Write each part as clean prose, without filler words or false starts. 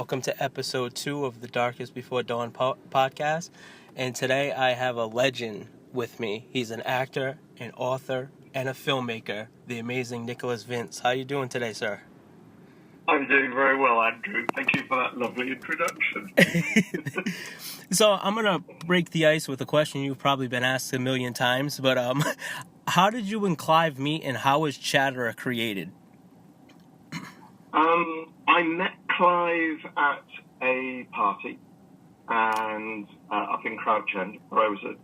Welcome to episode 2 of the Darkest Before Dawn podcast. And today I have a legend with me. He's an actor, an author, and a filmmaker, the amazing Nicholas Vince. How are you doing today, sir? I'm doing very well, Andrew. Thank you for that lovely introduction. So I'm going to break the ice with a question you've probably been asked a million times, but how did you and Clive meet, and how was Chatterer created? I met Clive at a party and up in Crouch End, where I was at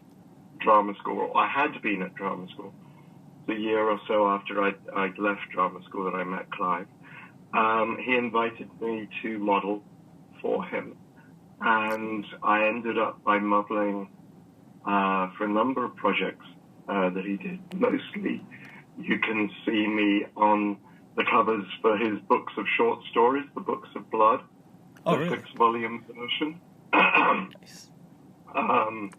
drama school. I had been at drama school. The year or so after I'd left drama school that I met Clive. He invited me to model for him, and I ended up by modeling for a number of projects that he did. Mostly, you can see me on the covers for his books of short stories, the Books of Blood, the really? 6-volume version. Nice. I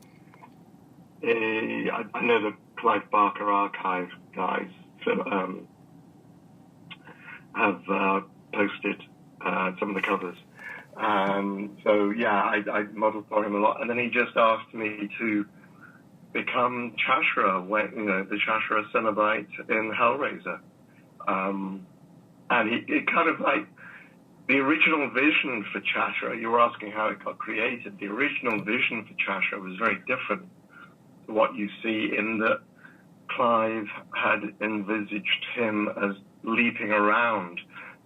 know the Clive Barker Archive guys have posted some of the covers. So yeah, I modelled for him a lot, and then he just asked me to become Chatterer, the Chatterer Cenobite in Hellraiser. And it kind of like the original vision for Chatterer. You were asking how it got created. The original vision for Chatterer was very different to what you see in that Clive had envisaged him as leaping around,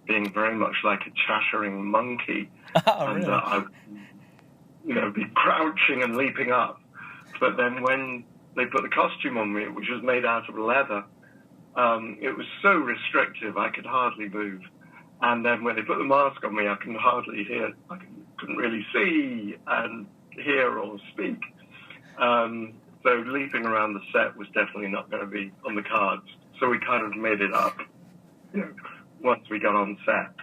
being very much like a chattering monkey. Oh, really? And I would, be crouching and leaping up. But then when they put the costume on me, which was made out of leather, it was so restrictive, I could hardly move. And then when they put the mask on me, I couldn't hardly hear. I couldn't really see and hear or speak. So leaping around the set was definitely not going to be on the cards. So we kind of made it up, once we got on set,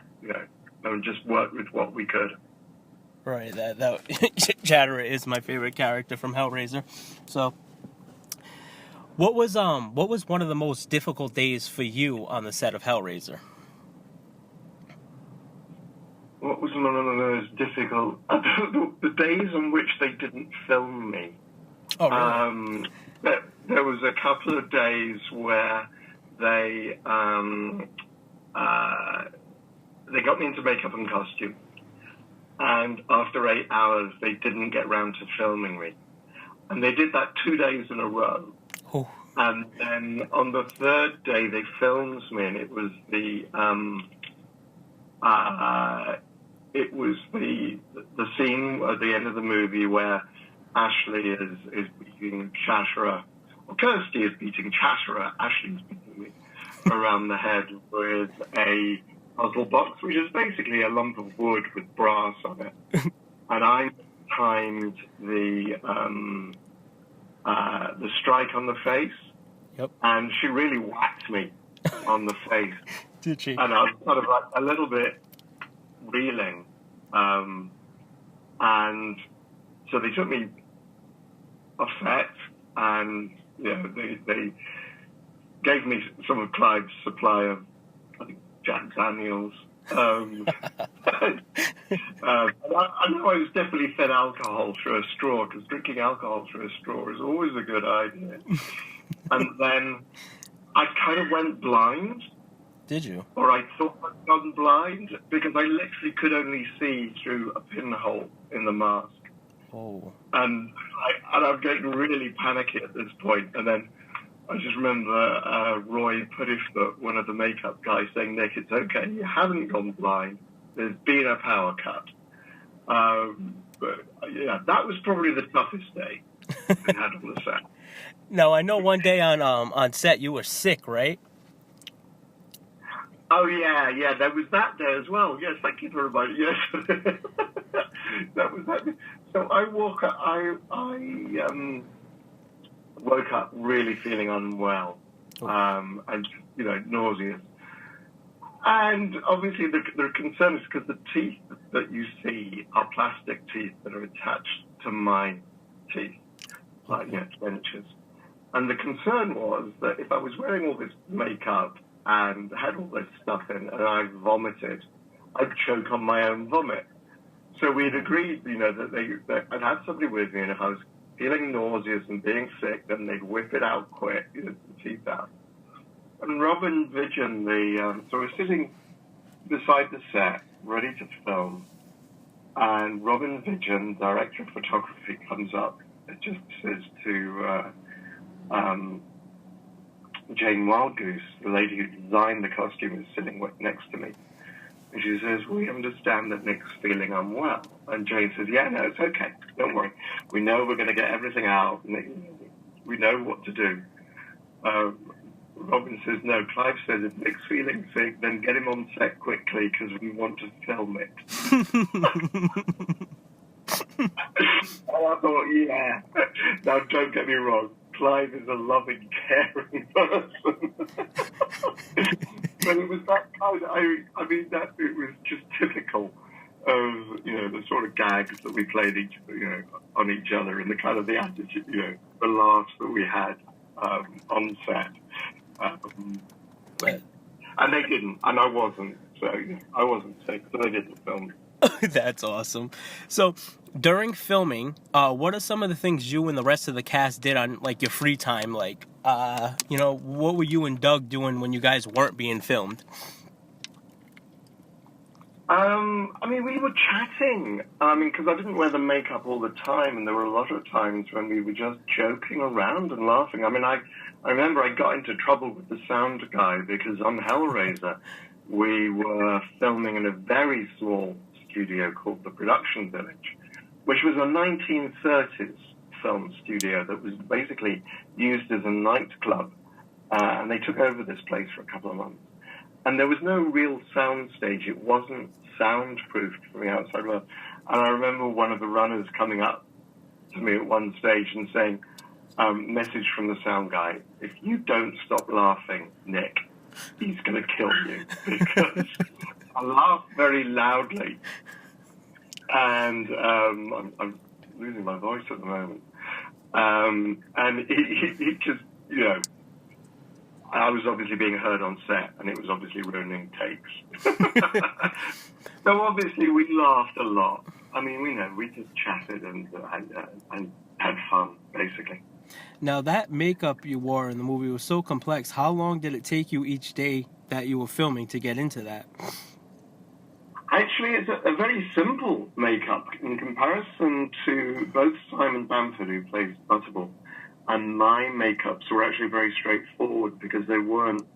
and just worked with what we could. Right, that Chatterer is my favorite character from Hellraiser. So, what was one of the most difficult days for you on the set of Hellraiser? What was one of the most difficult? The days on which they didn't film me. Oh, really? There was a couple of days where they got me into makeup and costume, and after 8 hours, they didn't get round to filming me, and they did that 2 days in a row. Oh. And then on the third day, they filmed me, and it was the scene at the end of the movie where Ashley is beating Chatterer, or Kirsty is beating Chatterer. Ashley is beating me around the head with a puzzle box, which is basically a lump of wood with brass on it. And I timed the strike on the face. Yep. And she really whacked me on the face. Did she? And I was sort of like a little bit reeling. And so they took me off set, and they gave me some of Clive's supply of, I think, Jack Daniels. I know I was definitely fed alcohol through a straw, because drinking alcohol through a straw is always a good idea. And then I kind of went blind. Did you? Or I thought I'd gone blind, because I literally could only see through a pinhole in the mask. Oh. And I'm getting really panicky at this point. And then I just remember Roy Puddishfoot, one of the makeup guys, saying, "Nick, it's okay, you haven't gone blind. There's been a power cut." But yeah, that was probably the toughest day we had on the set. Now, I know one day on set you were sick, right? Oh, yeah, there was that day as well. Yes, thank you for reminding me. Yes. That was that day. So I woke up really feeling unwell, and, nauseous. And obviously the concern is because the teeth that you see are plastic teeth that are attached to my teeth, like, dentures. And the concern was that if I was wearing all this makeup and had all this stuff in and I vomited, I'd choke on my own vomit. So we'd agreed, that I'd have somebody with me, and if I was feeling nauseous and being sick, then they'd whip it out quick, the teeth out. And Robin Vigeon, so we're sitting beside the set, ready to film, and Robin Vigeon, director of photography, comes up and just says to Jane Wildgoose, the lady who designed the costume, is sitting next to me. And she says, we understand that Nick's feeling unwell. And Jane says, yeah, no, it's okay. Don't worry. We know we're going to get everything out. We know what to do. Robin says, no, Clive says, if Nick's feeling sick, then get him on set quickly because we want to film it. And I thought, yeah. Now, don't get me wrong. Clive is a loving, caring person. But it was that kind of, it was just typical of, the sort of gags that we played on each other and the kind of the attitude, the laughs that we had on set. And they didn't, and I wasn't, so I wasn't sick, so they didn't film. That's awesome. So, during filming, what are some of the things you and the rest of the cast did on, like, your free time? Like, what were you and Doug doing when you guys weren't being filmed? We were chatting. Because I didn't wear the makeup all the time, and there were a lot of times when we were just joking around and laughing. I remember I got into trouble with the sound guy because on Hellraiser, we were filming in a very small studio called the Production Village, which was a 1930s film studio that was basically used as a nightclub. And they took over this place for a couple of months. And there was no real sound stage. It wasn't soundproofed from the outside world. And I remember one of the runners coming up to me at one stage and saying, message from the sound guy, if you don't stop laughing, Nick, he's going to kill you. Because I laughed very loudly. And I'm losing my voice at the moment. And he just, I was obviously being heard on set, and it was obviously ruining takes. So obviously we laughed a lot. We just chatted and had fun, basically. Now, that makeup you wore in the movie was so complex. How long did it take you each day that you were filming to get into that? Actually, it's a very simple makeup in comparison to both Simon Bamford, who plays Butterball, and my makeups were actually very straightforward because they weren't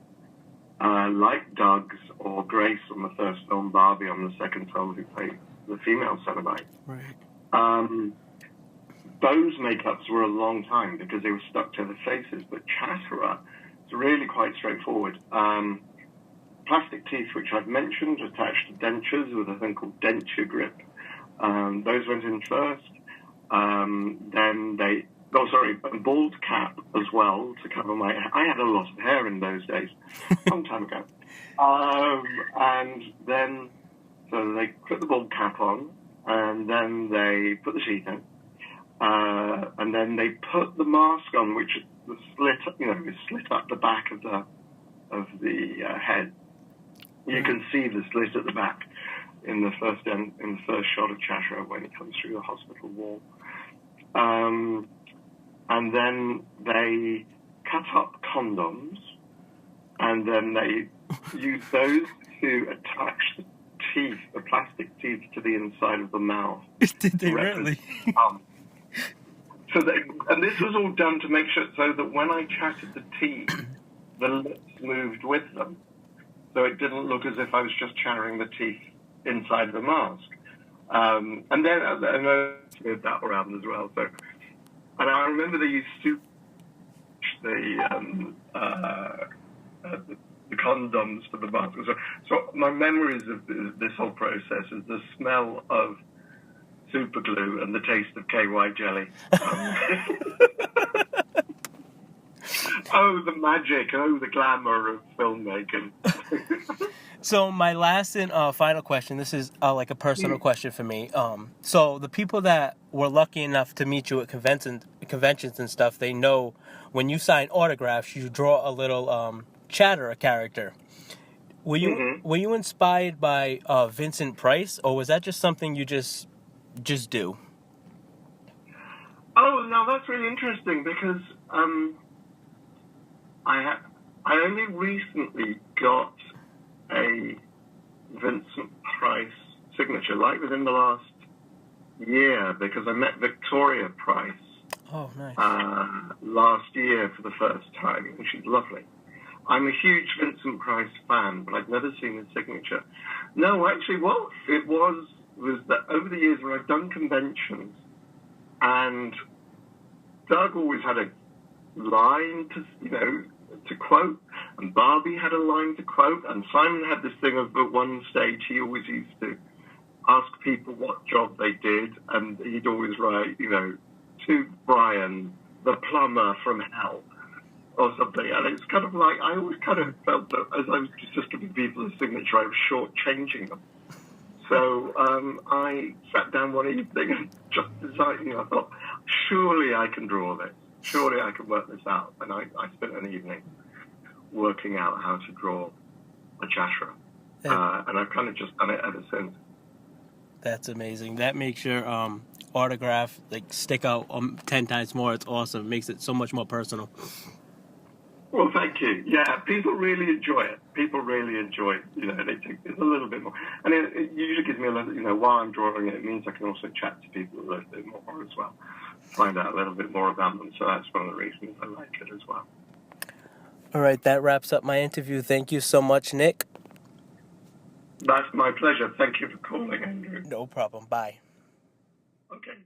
like Doug's or Grace on the first film, Barbie on the second film, who played the female Cenobite. Right. Those makeups were a long time because they were stuck to the faces, but Chatterer is really quite straightforward. Plastic teeth, which I've mentioned, attached to dentures with a thing called denture grip. Those went in first. Then a bald cap as well to cover my hair. I had a lot of hair in those days, a long time ago. And then, so they put the bald cap on, and then they put the teeth in. And then they put the mask on, which was slit up the back of the head. You can see the slit at the back in the first shot of Chatterer when he comes through the hospital wall. And then they cut up condoms, and then they use those to attach the plastic teeth to the inside of the mouth. Did they really? And this was all done to make sure so that when I chatted the teeth, the lips moved with them. So it didn't look as if I was just chattering the teeth inside the mask. And then I smeared that around as well. So, and I remember they used to the condoms for the mask. So my memories of this whole process is the smell of super glue and the taste of KY jelly. Oh, the magic. Oh, the glamour of filmmaking. So my last and final question, this is like a personal question for me. So the people that were lucky enough to meet you at conventions and stuff, they know when you sign autographs, you draw a little Chatterer character. Were you inspired by Vincent Price, or was that just something you just just do? Oh, now that's really interesting because I only recently got a Vincent Price signature, like within the last year, because I met Victoria Price Oh, nice. last year for the first time, and she's lovely. I'm a huge Vincent Price fan, but I've never seen his signature. No, actually, what it was that over the years when I've done conventions, and Doug always had a line to quote, and Barbie had a line to quote, and Simon had this thing of at one stage he always used to ask people what job they did, and he'd always write, to Brian, the plumber from hell, or something. And it's kind of like, I always kind of felt that as I was just giving people a signature, I was shortchanging them. So I sat down one evening and just decided, I thought, surely I can draw this. Surely I can work this out. And I spent an evening working out how to draw a Jashra. And I've kind of just done it ever since. That's amazing. That makes your autograph stick out 10 times more. It's awesome. It makes it so much more personal. Well, thank you. Yeah, people really enjoy it. People really enjoy it. They think it's a little bit more. And it usually gives me a little, while I'm drawing it, it means I can also chat to people a little bit more as well. Find out a little bit more about them. So that's one of the reasons I like it as well. All right, that wraps up my interview. Thank you so much, Nick. That's my pleasure. Thank you for calling, Andrew. No problem. Bye. Okay.